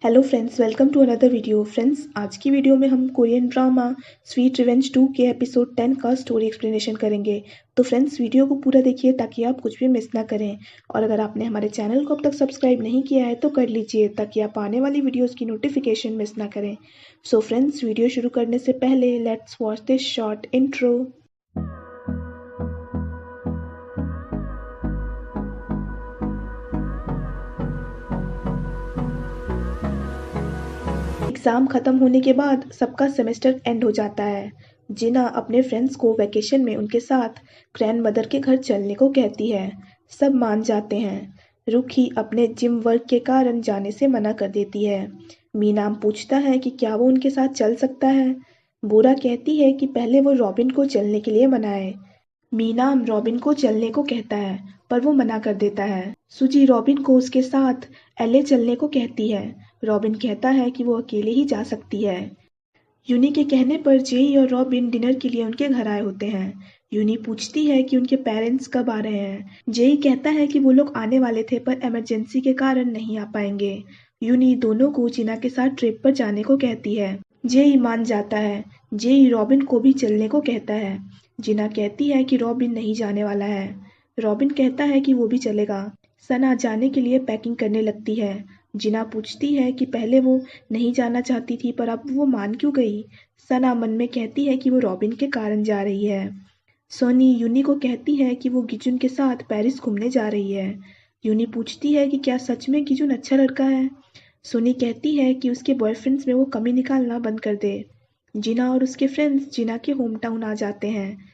Hello friends, welcome to another video. Friends, आज की video में हम कोरियन ड्रामा स्वीट रिवेंज 2 के एपिसोड 10 का स्टोरी एक्सप्लेनेशन करेंगे। तो फ्रेंड्स, वीडियो को पूरा देखिए ताकि आप कुछ भी मिस ना करें। और अगर आपने हमारे चैनल को अब तक सब्सक्राइब नहीं किया है तो कर लीजिए ताकि आप आने वाली वीडियोज़ की नोटिफिकेशन मिस ना करें। सो फ्रेंड्स, वीडियो शुरू करने से पहले let's watch this short intro. Exam ख़त्म होने के बाद सबका सेमेस्टर एंड हो जाता है। जिना अपने फ्रेंड्स को वैकेशन में उनके साथ ग्रैंड मदर के घर चलने को कहती है। सब मान जाते हैं। रुखी अपने जिम वर्क के कारण जाने से मना कर देती है। मीनाम पूछता है कि क्या वो उनके साथ चल सकता है। बोरा कहती है कि पहले वो रॉबिन को चलने के लिए मनाए। मीनाम रॉबिन को चलने को कहता है पर वो मना कर देता है। सुजी रॉबिन को उसके साथ एलए चलने को कहती है। रॉबिन कहता है कि वो अकेले ही जा सकती है। यूनी के कहने पर जेई और रॉबिन डिनर के लिए उनके घर आए होते हैं। यूनी पूछती है कि उनके पेरेंट्स कब आ रहे हैं। जेई कहता है कि वो लोग आने वाले थे पर इमरजेंसी के कारण नहीं आ पाएंगे। यूनी दोनों को जिना के साथ ट्रिप पर जाने को कहती है। जेई मान जाता है। जेई रॉबिन को भी चलने को कहता है। जिना कहती है कि रॉबिन नहीं जाने वाला है। रॉबिन कहता है कि वो भी चलेगा। सना जाने के लिए पैकिंग करने लगती है। जिना पूछती है कि पहले वो नहीं जाना चाहती थी पर अब वो मान क्यों गई। सना मन में कहती है कि वो रॉबिन के कारण जा रही है। सोनी यूनी को कहती है कि वो गिजुन के साथ पेरिस घूमने जा रही है। यूनी पूछती है कि क्या सच में गिजुन अच्छा लड़का है। सोनी कहती है कि उसके बॉयफ्रेंड्स में वो कमी निकालना बंद कर दे। जिना और उसके फ्रेंड्स जिना के होम टाउन आ जाते हैं।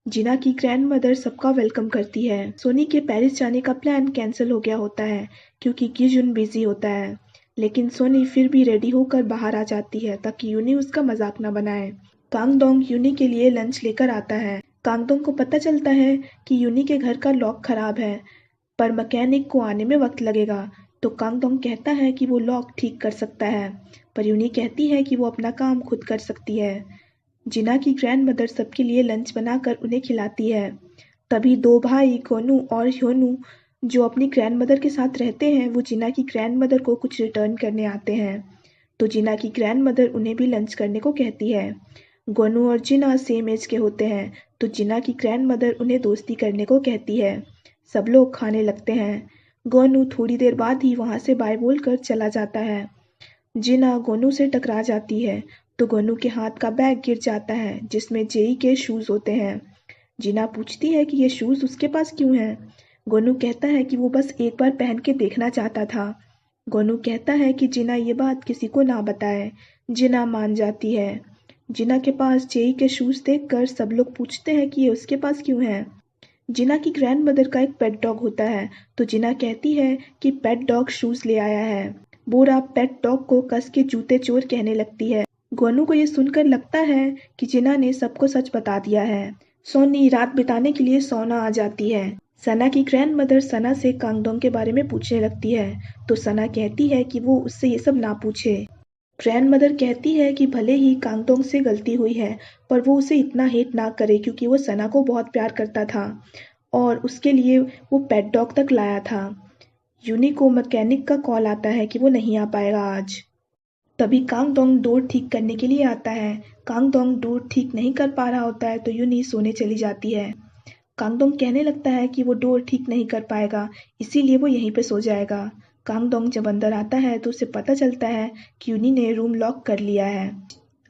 जिना की ग्रैंड मदर सबका वेलकम करती है। सोनी के पेरिस जाने का प्लान कैंसिल हो गया होता है क्योंकि गिजुन बिजी होता है। लेकिन सोनी फिर भी रेडी होकर बाहर आ जाती है ताकि यूनी उसका मजाक न बनाए। कांगडोंग यूनी के लिए लंच लेकर आता है। कांगडोंग को पता चलता है कि यूनी के घर का लॉक खराब है पर मैकेनिक को आने में वक्त लगेगा। तो कांगडोंग कहता है कि वो लॉक ठीक कर सकता है पर यूनी कहती है कि वो अपना काम खुद कर सकती है। जिना की ग्रैंड मदर सबके लिए लंच बनाकर उन्हें खिलाती है। तभी दो भाई गोनू और ह्योनू जो अपनी ग्रैंड मदर के साथ रहते हैं वो जिना की ग्रैंड मदर को कुछ रिटर्न करने आते हैं। तो जिना की ग्रैंड मदर उन्हें भी लंच करने को कहती है। गोनू और जिना सेम एज के होते हैं तो जिना की ग्रैंड मदर उन्हें दोस्ती करने को कहती है। सब लोग खाने लगते हैं। गोनू थोड़ी देर बाद ही वहां से बाय बोलकर चला जाता है। जिना गोनू से टकरा जाती है तो गोनू के हाथ का बैग गिर जाता है जिसमें जेई के शूज होते हैं। जिना पूछती है कि ये शूज उसके पास क्यों हैं। गोनू कहता है कि वो बस एक बार पहन के देखना चाहता था। गोनू कहता है कि जिना ये बात किसी को ना बताए। जिना मान जाती है। जिना के पास जेई के शूज देखकर सब लोग पूछते हैं कि ये उसके पास क्यों हैं। जिना की ग्रैंड मदर का एक पेट डॉग होता है तो जिना कहती है कि पेट डॉग शूज ले आया है। बोरा पेट डॉग को कस के जूते चोर कहने लगती है। गोनू को ये सुनकर लगता है कि जिना ने सबको सच बता दिया है। सोनी रात बिताने के लिए सोना आ जाती है। सना की ग्रैंड मदर सना से कांगडोंग के बारे में पूछने लगती है तो सना कहती है कि वो उससे ये सब ना पूछे। ग्रैंड मदर कहती है कि भले ही कांगडोंग से गलती हुई है पर वो उसे इतना हेट ना करे क्योंकि वो सना को बहुत प्यार करता था और उसके लिए वो पेट डॉग तक लाया था। यूनी को मैकेनिक का कॉल आता है कि वो नहीं आ पाएगा आज। तभी कांगडोंग डोर ठीक करने के लिए आता है। कांगडोंग डोर ठीक नहीं कर पा रहा होता है तो यूनी सोने चली जाती है। कांगडोंग कहने लगता है कि वो डोर ठीक नहीं कर पाएगा इसीलिए वो यहीं पे सो जाएगा। कांगडोंग जब अंदर आता है तो उसे पता चलता है कि यूनी ने रूम लॉक कर लिया है।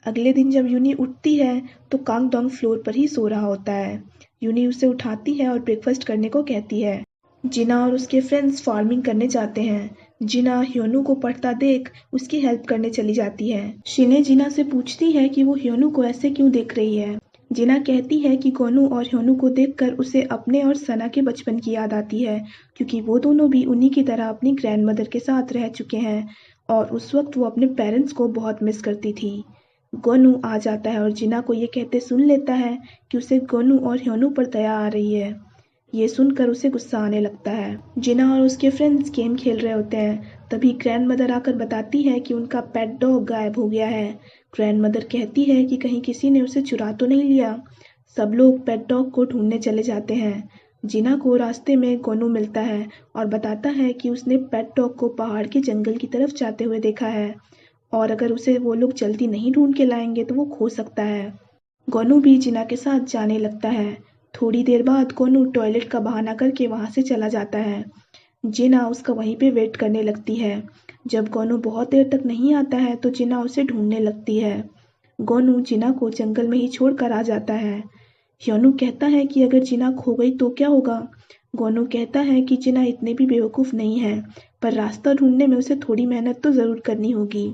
अगले दिन जब यूनी उठती है तो कांगडोंग फ्लोर पर ही सो रहा होता है। यूनी उसे उठाती है और ब्रेकफास्ट करने को कहती है। जिना और उसके फ्रेंड्स फार्मिंग करने जाते हैं। जिना ह्योनू को पढ़ता देख उसकी हेल्प करने चली जाती है। शिने जिना से पूछती है कि वो ह्योनू को ऐसे क्यों देख रही है। जिना कहती है कि गोनू और ह्योनू को देखकर उसे अपने और सना के बचपन की याद आती है क्योंकि वो दोनों भी उन्हीं की तरह अपनी ग्रैंड मदर के साथ रह चुके हैं और उस वक्त वो अपने पेरेंट्स को बहुत मिस करती थी। गोनू आ जाता है और जिना को ये कहते सुन लेता है कि उसे गोनू और ह्योनू पर दया आ रही है। ये सुनकर उसे गुस्सा आने लगता है। जिना और उसके फ्रेंड्स गेम खेल रहे होते हैं। तभी ग्रैंड मदर आकर बताती है कि उनका पेट डॉग गायब हो गया है। ग्रैंड मदर कहती है कि कहीं किसी ने उसे चुरा तो नहीं लिया। सब लोग पेट डॉग को ढूंढने चले जाते हैं। जिना को रास्ते में गोनू मिलता है और बताता है कि उसने पेट डॉग को पहाड़ के जंगल की तरफ जाते हुए देखा है और अगर उसे वो लोग जल्दी नहीं ढूंढ के लाएंगे तो वो खो सकता है। गोनू भी जिना के साथ जाने लगता है। थोड़ी देर बाद गोनू टॉयलेट का बहाना करके वहां से चला जाता है। जिना उसका वहीं पे वेट करने लगती है। जब गोनू बहुत देर तक नहीं आता है तो जिना उसे ढूंढने लगती है। गोनू जिना को जंगल में ही छोड़कर आ जाता है। ह्योनू कहता है कि अगर जिना खो गई तो क्या होगा। गोनू कहता है कि जिना इतने भी बेवकूफ़ नहीं है, पर रास्ता ढूंढने में उसे थोड़ी मेहनत तो ज़रूर करनी होगी।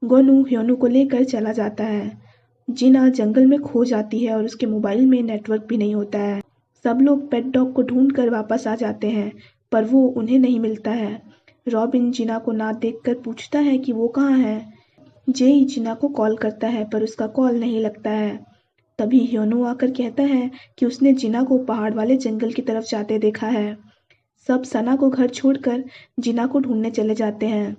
गोनू ह्योनू को लेकर चला जाता है। जिना जंगल में खो जाती है और उसके मोबाइल में नेटवर्क भी नहीं होता है। सब लोग पेट डॉग को ढूंढ कर वापस आ जाते हैं, पर वो उन्हें नहीं मिलता है। रॉबिन जिना को ना देखकर पूछता है कि वो कहाँ है। जेई जिना को कॉल करता है पर उसका कॉल नहीं लगता है। तभी ह्योनू आकर कहता है कि उसने जिना को पहाड़ वाले जंगल की तरफ जाते देखा है। सब सना को घर छोड़कर जिना को ढूंढने चले जाते हैं।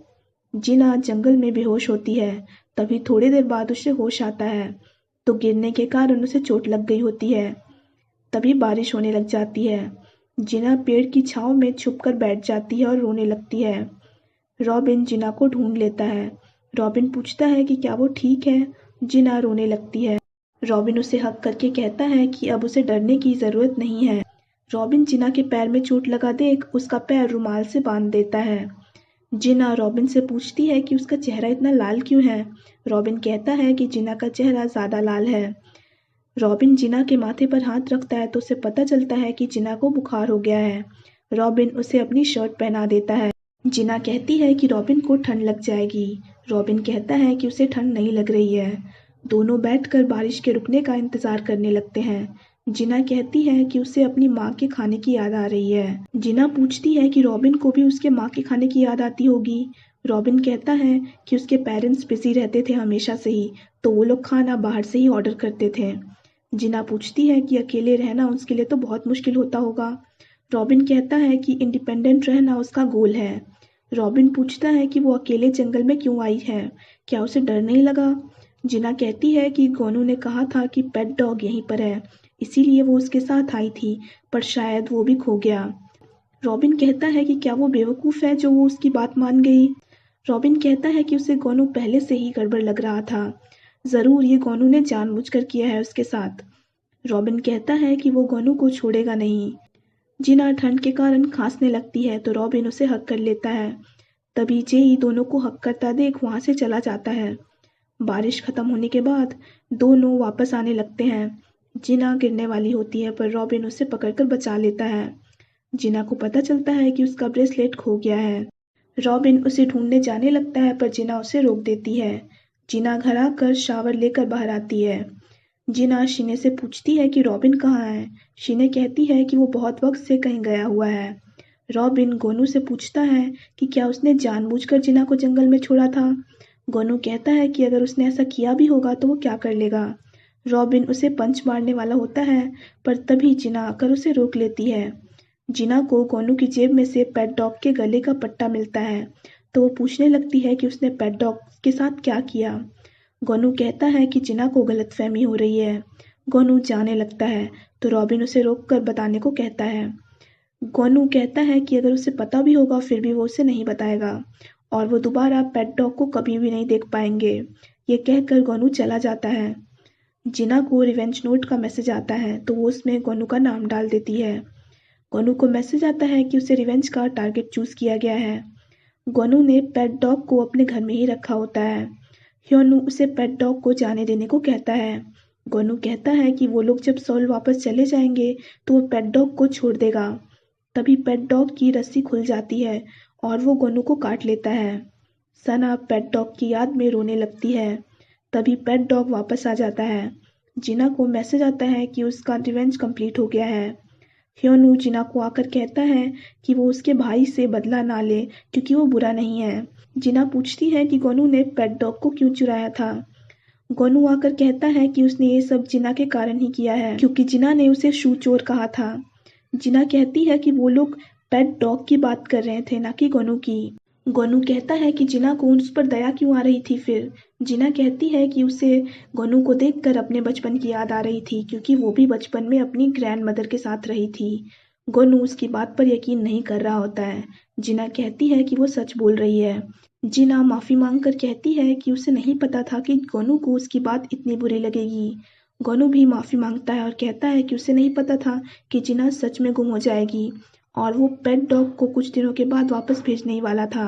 जिना जंगल में बेहोश होती है। तभी थोड़ी देर बाद उसे होश आता है तो गिरने के कारण उसे चोट लग गई होती है। तभी बारिश होने लग जाती है। जिना पेड़ की छांव में छुपकर बैठ जाती है और रोने लगती है। रॉबिन जिना को ढूंढ लेता है। रॉबिन पूछता है कि क्या वो ठीक है। जिना रोने लगती है। रॉबिन उसे हक करके कहता है कि अब उसे डरने की जरूरत नहीं है। रॉबिन जिना के पैर में चोट लगा देख उसका पैर रुमाल से बांध देता है। जिना रॉबिन से पूछती है कि उसका चेहरा इतना लाल क्यों है। रॉबिन कहता है कि जिना का चेहरा ज्यादा लाल है। रॉबिन जिना के माथे पर हाथ रखता है तो उसे पता चलता है कि जिना को बुखार हो गया है। रॉबिन उसे अपनी शर्ट पहना देता है। जिना कहती है कि रॉबिन को ठंड लग जाएगी। रॉबिन कहता है कि उसे ठंड नहीं लग रही है। दोनों बैठकर बारिश के रुकने का इंतजार करने लगते हैं। जिना कहती है कि उसे अपनी माँ के खाने की याद आ रही है। जिना पूछती है कि रॉबिन को भी उसके माँ के खाने की याद आती होगी। रॉबिन कहता है कि उसके पेरेंट्स बिजी रहते थे हमेशा से ही, तो वो लोग खाना बाहर से ही ऑर्डर करते थे। जिना पूछती है कि अकेले रहना उसके लिए तो बहुत मुश्किल होता होगा। रॉबिन कहता है कि इंडिपेंडेंट रहना उसका गोल है। रॉबिन पूछता है कि वो अकेले जंगल में क्यों आई है, क्या उसे डर नहीं लगा। जिना कहती है कि गोनू ने कहा था कि पेट डॉग यहीं पर है, इसीलिए वो उसके साथ आई थी, पर शायद वो भी खो गया। रॉबिन कहता है कि क्या वो बेवकूफ़ है जो वो उसकी बात मान गई। रॉबिन कहता है कि उसे गोनू पहले से ही गड़बड़ लग रहा था, ज़रूर ये गोनू ने जानबूझकर किया है उसके साथ। रॉबिन कहता है कि वो गोनू को छोड़ेगा नहीं। जिना ठंड के कारण खांसने लगती है तो रॉबिन उसे हक कर लेता है। तभी जेई दोनों को हक करता देख वहां से चला जाता है। बारिश खत्म होने के बाद दोनों वापस आने लगते हैं। जिना गिरने वाली होती है पर रॉबिन उसे पकड़कर बचा लेता है। जिना को पता चलता है कि उसका ब्रेसलेट खो गया है। रॉबिन उसे ढूंढने जाने लगता है पर जिना उसे रोक देती है। जिना घर आकर शावर लेकर बाहर आती है। जिना शीने से पूछती है कि रॉबिन कहाँ है। शीने कहती है कि वो बहुत वक्त से कहीं गया हुआ है। रॉबिन गोनू से पूछता है कि क्या उसने जानबूझकर जिना को जंगल में छोड़ा था। गोनू कहता है कि अगर उसने ऐसा किया भी होगा तो वो क्या कर लेगा। रॉबिन उसे पंच मारने वाला होता है पर तभी जिना आकर उसे रोक लेती है। जिना को गोनू की जेब में से पेट डॉग के गले का पट्टा मिलता है तो वो पूछने लगती है कि उसने पेट डॉग के साथ क्या किया। गोनू कहता है कि जिना को गलतफहमी हो रही है। गोनू जाने लगता है तो रॉबिन उसे रोककर बताने को कहता है। गोनू कहता है कि अगर उसे पता भी होगा फिर भी वो उसे नहीं बताएगा और वो दोबारा पेट डॉग को कभी भी नहीं देख पाएंगे। ये कहकर गोनू चला जाता है। जिना को रिवेंज नोट का मैसेज आता है तो वो उसमें गोनू का नाम डाल देती है। गोनू को मैसेज आता है कि उसे रिवेंज का टारगेट चूज किया गया है। गोनू ने पेट डॉग को अपने घर में ही रखा होता है। ह्योनू उसे पेट डॉग को जाने देने को कहता है। गोनू कहता है कि वो लोग जब सोल वापस चले जाएंगे तो वो पेट डॉग को छोड़ देगा। तभी पेट डॉग की रस्सी खुल जाती है और वो गोनू को काट लेता है। सना पेट डॉग की याद में रोने लगती है। तभी पेट डॉग वापस आ जाता है। जिना को मैसेज आता है कि उसका रिवेंज कंप्लीट हो गया है। ह्योनू जिना को आकर कहता है कि वो उसके भाई से बदला ना ले क्योंकि वो बुरा नहीं है। जिना पूछती है कि गोनू ने पेट डॉग को क्यों चुराया था। गोनू आकर कहता है कि उसने ये सब जिना के कारण ही किया है क्योंकि जिना ने उसे शू चोर कहा था। जिना कहती है कि वो लोग पेट डॉग की बात कर रहे थे ना कि गोनू की। गोनू कहता है कि जिना को उस पर दया क्यों आ रही थी फिर। जिना कहती है कि उसे गोनू को देखकर अपने बचपन की याद आ रही थी क्योंकि वो भी बचपन में अपनी ग्रैंड मदर के साथ रही थी। गोनू उसकी बात पर यकीन नहीं कर रहा होता है। जिना कहती है कि वो सच बोल रही है। जिना माफ़ी मांगकर कहती है कि उसे नहीं पता था कि गोनू को उसकी बात इतनी बुरी लगेगी। गोनू भी माफ़ी मांगता है और कहता है कि उसे नहीं पता था कि जिना सच में गुम हो जाएगी और वो पेट डॉग को कुछ दिनों के बाद वापस भेजने ही वाला था।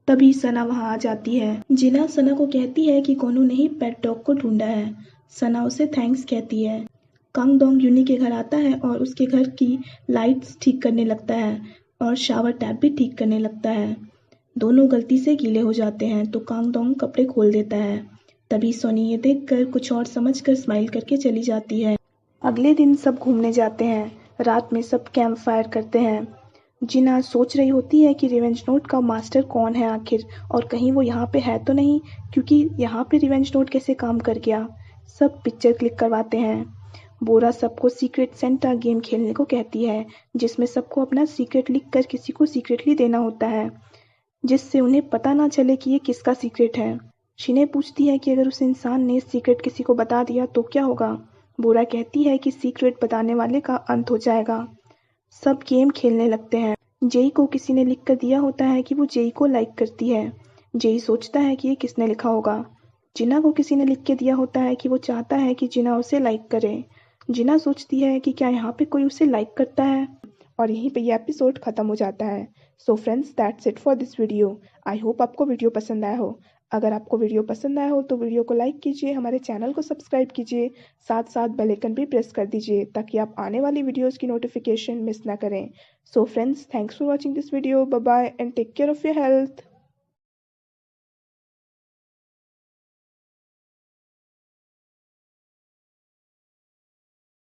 तभी सना वहां आ जाती है। जिना सना को कहती है कि गोनू ने ही पेट डॉग को ढूंढा है। सना उसे थैंक्स कहती है। कांग डोंग यूनी के घर आता है और उसके घर की लाइट्स ठीक करने लगता है और शावर टैप भी ठीक करने लगता है। दोनों गलती से गीले हो जाते हैं तो कांग डोंग कपड़े खोल देता है। तभी सोनी ये देखकर कुछ और समझकर स्माइल करके चली जाती है। अगले दिन सब घूमने जाते हैं। रात में सब कैंप फायर करते हैं। जिना सोच रही होती है कि रिवेंज नोट का मास्टर कौन है आखिर, और कहीं वो यहाँ पे है तो नहीं, क्योंकि यहाँ पे रिवेंज नोट कैसे काम कर गया। सब पिक्चर क्लिक करवाते हैं। बोरा सबको सीक्रेट सेंटा गेम खेलने को कहती है जिसमें सबको अपना सीक्रेट लिख कर किसी को सीक्रेटली देना होता है जिससे उन्हें पता ना चले कि ये किसका सीक्रेट है। शिने पूछती है कि अगर उस इंसान ने सीक्रेट किसी को बता दिया तो क्या होगा। बोरा कहती है कि सीक्रेट बताने वाले का अंत हो जाएगा। सब गेम खेलने लगते हैं। जेई को किसी ने लिख कर दिया होता है कि वो जेई को लाइक करती है। जेई सोचता है कि ये किसने लिखा होगा। जिना को किसी ने लिख के दिया होता है कि वो चाहता है कि जिना उसे लाइक करे। जिना सोचती है कि क्या यहाँ पे कोई उसे लाइक करता है। और यहीं पे ये एपिसोड खत्म हो जाता है। So friends, that's it for this video. I hope आपको वीडियो पसंद आया हो। अगर आपको वीडियो पसंद आया हो तो वीडियो को लाइक कीजिए, हमारे चैनल को सब्सक्राइब कीजिए, साथ साथ बेल आइकन भी प्रेस कर दीजिए ताकि आप आने वाली वीडियोस की नोटिफिकेशन मिस ना करें। So friends, thanks for watching this video. Bye bye and take care of your health.